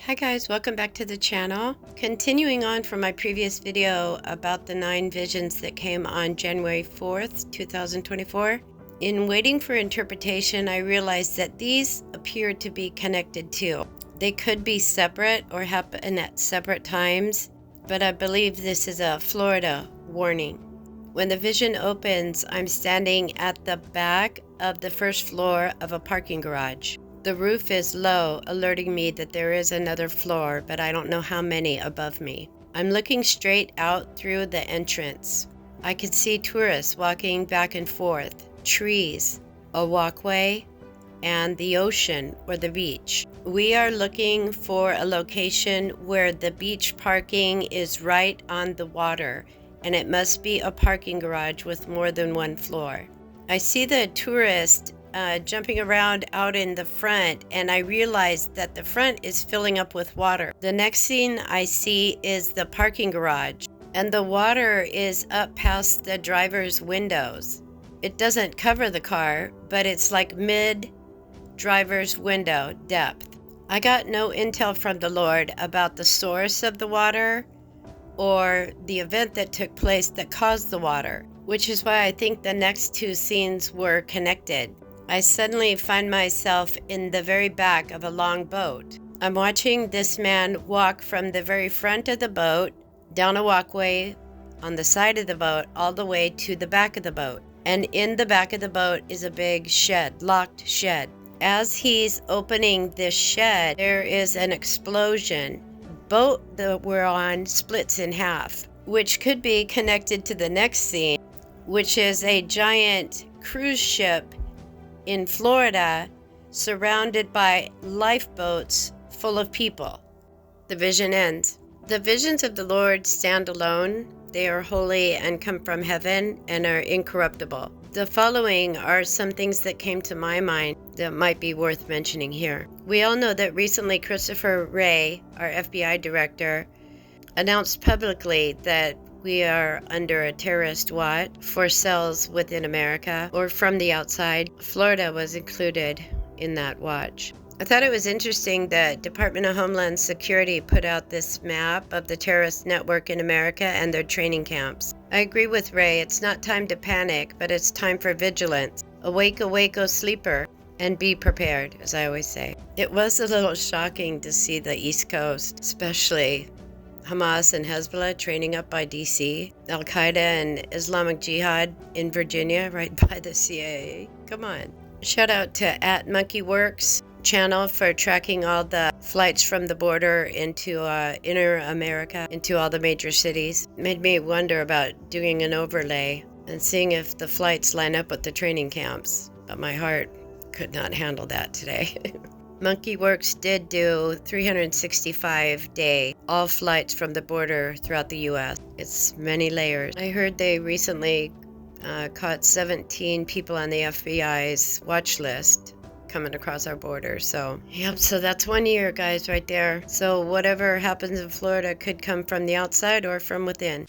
Hi guys, welcome back to the channel. Continuing on from my previous video about the 9 visions that came on January 4th, 2024. In waiting for interpretation, I realized that these appear to be connected too. They could be separate or happen at separate times, but I believe this is a Florida warning. When the vision opens, I'm standing at the back of the first floor of a parking garage. The roof is low, alerting me that there is another floor, but I don't know how many above me. I'm looking straight out through the entrance. I can see tourists walking back and forth, trees, a walkway, and the ocean or the beach. We are looking for a location where the beach parking is right on the water, and it must be a parking garage with more than one floor. I see the tourist jumping around out in the front, and I realize that the front is filling up with water. The next scene I see is the parking garage, and the water is up past the driver's windows. It doesn't cover the car, but it's like mid-driver's window depth. I got no intel from the Lord about the source of the water or the event that took place that caused the water, which is why I think the next 2 scenes were connected. I suddenly find myself in the very back of a long boat. I'm watching this man walk from the very front of the boat, down a walkway on the side of the boat, all the way to the back of the boat. And in the back of the boat is a big shed, locked shed. As he's opening this shed, there is an explosion. Boat that we're on splits in half, which could be connected to the next scene, which is a giant cruise ship in Florida, surrounded by lifeboats full of people. The vision ends. The visions of the Lord stand alone. They are holy and come from heaven and are incorruptible. The following are some things that came to my mind that might be worth mentioning here. We all know that recently Christopher Wray, our FBI director, announced publicly that we are under a terrorist watch for cells within America or from the outside. Florida was included in that watch. I thought it was interesting that Department of Homeland Security put out this map of the terrorist network in America and their training camps. I agree with Ray, it's not time to panic, but it's time for vigilance. Awake, awake, O sleeper, and be prepared, as I always say. It was a little shocking to see the East Coast, especially Hamas and Hezbollah training up by DC, Al-Qaeda and Islamic Jihad in Virginia, right by the CIA. Come on. Shout out to @MonkeyWorks channel for tracking all the flights from the border into inner America, into all the major cities. Made me wonder about doing an overlay and seeing if the flights line up with the training camps, but my heart could not handle that today. MonkeyWorks did do 365-day all flights from the border throughout the U.S. It's many layers. I heard they recently caught 17 people on the FBI's watch list coming across our border. So, yep, so that's 1 year, guys, right there. So whatever happens in Florida could come from the outside or from within.